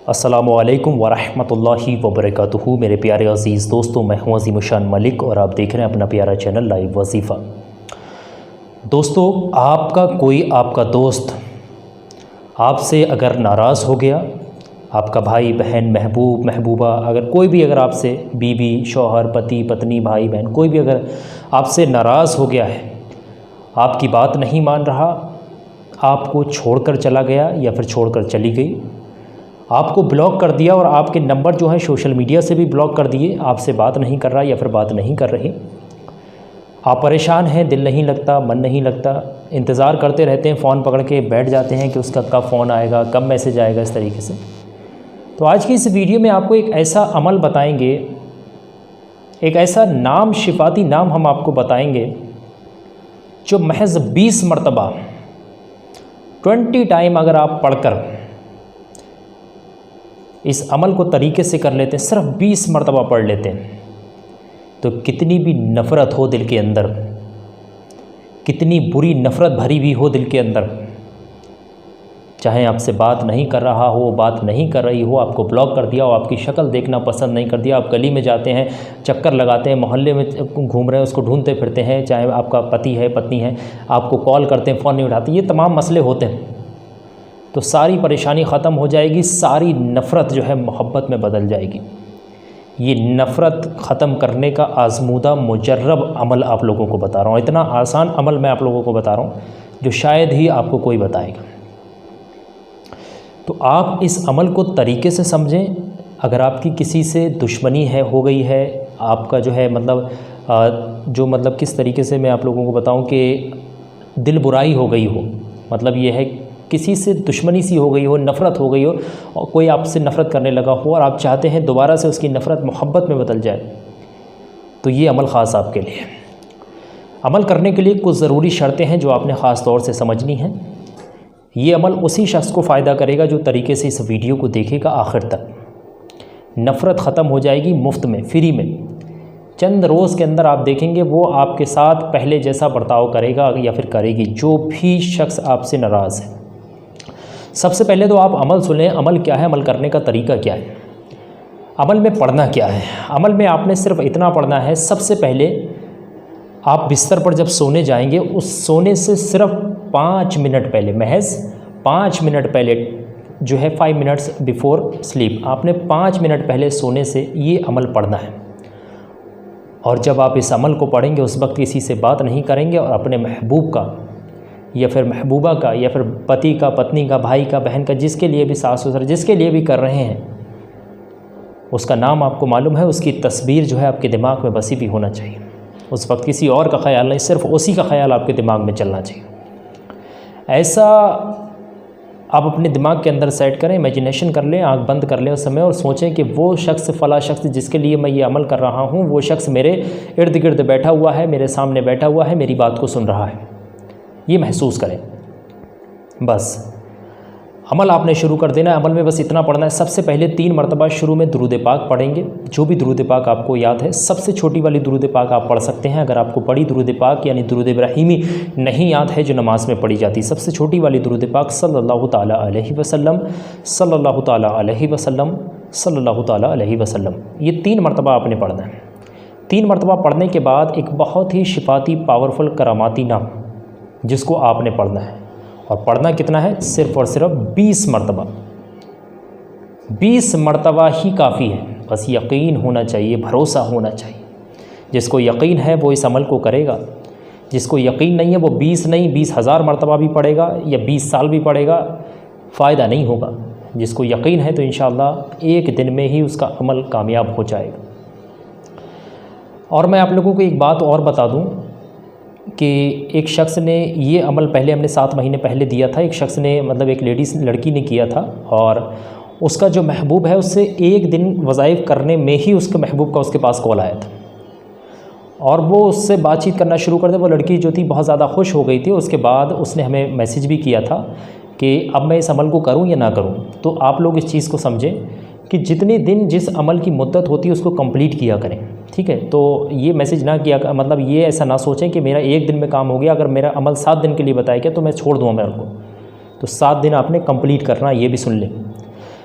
अस्सलामुअलैकुम वरहमतुल्लाहि वबरकातुहू। मेरे प्यारे अज़ीज़ दोस्तों, मैं हूँ अज़ीम शान मलिक और आप देख रहे हैं अपना प्यारा चैनल लाइव वजीफ़ा। दोस्तों, आपका दोस्त आपसे अगर नाराज़ हो गया, आपका भाई बहन, महबूब महबूबा, अगर कोई भी अगर आपसे बीवी शौहर पति पत्नी भाई बहन कोई भी अगर आपसे नाराज़ हो गया है, आपकी बात नहीं मान रहा, आपको छोड़कर चला गया या फिर छोड़कर चली गई, आपको ब्लॉक कर दिया और आपके नंबर जो है सोशल मीडिया से भी ब्लॉक कर दिए, आपसे बात नहीं कर रहा या फिर बात नहीं कर रही, आप परेशान हैं, दिल नहीं लगता, मन नहीं लगता, इंतज़ार करते रहते हैं, फ़ोन पकड़ के बैठ जाते हैं कि उसका कब फ़ोन आएगा, कब मैसेज आएगा, इस तरीके से। तो आज की इस वीडियो में आपको एक ऐसा अमल बताएंगे, एक ऐसा नाम, शिफाती नाम हम आपको बताएंगे जो महज 20 मरतबा 20 टाइम अगर आप पढ़कर इस अमल को तरीके से कर लेते हैं, सिर्फ 20 मरतबा पढ़ लेते हैं, तो कितनी भी नफ़रत हो दिल के अंदर, कितनी बुरी नफ़रत भरी हुई हो दिल के अंदर, चाहे आपसे बात नहीं कर रहा हो, बात नहीं कर रही हो, आपको ब्लॉक कर दिया हो, आपकी शक्ल देखना पसंद नहीं कर दिया, आप गली में जाते हैं, चक्कर लगाते हैं, मोहल्ले में घूम रहे हैं, उसको ढूंढते फिरते हैं, चाहे आपका पति है पत्नी है, आपको कॉल करते हैं, फ़ोन नहीं उठाते, ये तमाम मसले होते हैं, तो सारी परेशानी ख़त्म हो जाएगी, सारी नफ़रत जो है मोहब्बत में बदल जाएगी। ये नफ़रत ख़त्म करने का आज़मूदा मुजर्रब अमल आप लोगों को बता रहा हूँ, इतना आसान अमल मैं आप लोगों को बता रहा हूँ जो शायद ही आपको कोई बताएगा। तो आप इस अमल को तरीके से समझें। अगर आपकी किसी से दुश्मनी हो गई है, आपका जो है मतलब किस तरीके से मैं आप लोगों को बताऊं कि दिल बुराई हो गई हो, मतलब ये है किसी से दुश्मनी सी हो गई हो, नफ़रत हो गई हो और कोई आपसे नफ़रत करने लगा हो और आप चाहते हैं दोबारा से उसकी नफ़रत मोहब्बत में बदल जाए, तो ये अमल ख़ास आपके लिए। अमल करने के लिए कुछ ज़रूरी शर्तें हैं जो आपने ख़ास तौर से समझनी हैं। ये अमल उसी शख्स को फ़ायदा करेगा जो तरीके से इस वीडियो को देखेगा आखिर तक। नफ़रत ख़त्म हो जाएगी मुफ्त में, फ्री में। चंद रोज़ के अंदर आप देखेंगे वो आपके साथ पहले जैसा बर्ताव करेगा या फिर करेगी, जो भी शख्स आपसे नाराज़ है। सबसे पहले तो आप अमल सुनें। अमल क्या है, अमल करने का तरीका क्या है, अमल में पढ़ना क्या है। अमल में आपने सिर्फ इतना पढ़ना है, सबसे पहले आप बिस्तर पर जब सोने जाएंगे, उस सोने से सिर्फ 5 मिनट पहले, महज 5 मिनट पहले जो है 5 मिनट्स बिफोर स्लीप, आपने 5 मिनट पहले सोने से ये अमल पढ़ना है। और जब आप इस अमल को पढ़ेंगे उस वक्त किसी से बात नहीं करेंगे और अपने महबूब का या फिर महबूबा का या फिर पति का, पत्नी का, भाई का, बहन का, जिसके लिए भी, सास ससुर जिसके लिए भी कर रहे हैं, उसका नाम आपको मालूम है, उसकी तस्वीर जो है आपके दिमाग में बसी भी होना चाहिए। उस वक्त किसी और का ख्याल नहीं, सिर्फ उसी का ख्याल आपके दिमाग में चलना चाहिए। ऐसा आप अपने दिमाग के अंदर सेट करें, इमेजिनेशन कर लें, आंख बंद कर लें उस समय और सोचें कि वो शख्स, फ़ला शख्स जिसके लिए मैं ये अमल कर रहा हूँ, वो शख्स मेरे इर्द गिर्द बैठा हुआ है, मेरे सामने बैठा हुआ है, मेरी बात को सुन रहा है। ये महसूस करें। बस अमल आपने शुरू कर देना है। अमल में बस इतना पढ़ना है, सबसे पहले 3 मरतबा शुरू में दुरूद पाक पढ़ेंगे, जो भी दुरूद पाक आपको याद है। सबसे छोटी वाली दुरूद पाक आप पढ़ सकते हैं। अगर आपको बड़ी दुरूद पाक यानी दुरूद इब्राहिमी नहीं याद है जो नमाज में पढ़ी जाती, सबसे छोटी वाली दुरूद पाक सल्लल्लाहु ताला अलैहि वसल्लम, सल्लल्लाहु ताला अलैहि वसल्लम, सल्लल्लाहु ताला अलैहि वसल्लम, ये 3 मरतबा आपने पढ़ना है। 3 मरतबा पढ़ने के बाद एक बहुत ही शिफाती, पावरफुल, करामाती नाम जिसको आपने पढ़ना है, और पढ़ना कितना है, सिर्फ़ और सिर्फ 20 मरतबा। 20 मरतबा ही काफ़ी है। बस यकीन होना चाहिए, भरोसा होना चाहिए। जिसको यकीन है वो इस अमल को करेगा, जिसको यकीन नहीं है वो 20 नहीं 20,000 मरतबा भी पढ़ेगा या 20 साल भी पढ़ेगा, फ़ायदा नहीं होगा। जिसको यकीन है तो इंशाअल्लाह एक दिन में ही उसका अमल कामयाब हो जाएगा। और मैं आप लोगों को एक बात और बता दूँ कि एक शख्स ने ये अमल पहले, हमने 7 महीने पहले दिया था, एक शख्स ने, मतलब एक लड़की ने किया था, और उसका जो महबूब है उससे एक दिन वज़ाइफ करने में ही उसके महबूब का उसके पास कॉल आया था और वो उससे बातचीत करना शुरू कर दिया। वो लड़की जो थी बहुत ज़्यादा खुश हो गई थी। उसके बाद उसने हमें मैसेज भी किया था कि अब मैं इस अमल को करूँ या ना करूँ। तो आप लोग इस चीज़ को समझें कि जितने दिन, जिस अमल की मुद्दत होती है उसको कंप्लीट किया करें, ठीक है। तो ये मैसेज ना किया, मतलब ये ऐसा ना सोचें कि मेरा 1 दिन में काम हो गया, अगर मेरा अमल 7 दिन के लिए बताया गया तो मैं छोड़ दूँ अमल को, तो 7 दिन आपने कंप्लीट करना, ये भी सुन लें।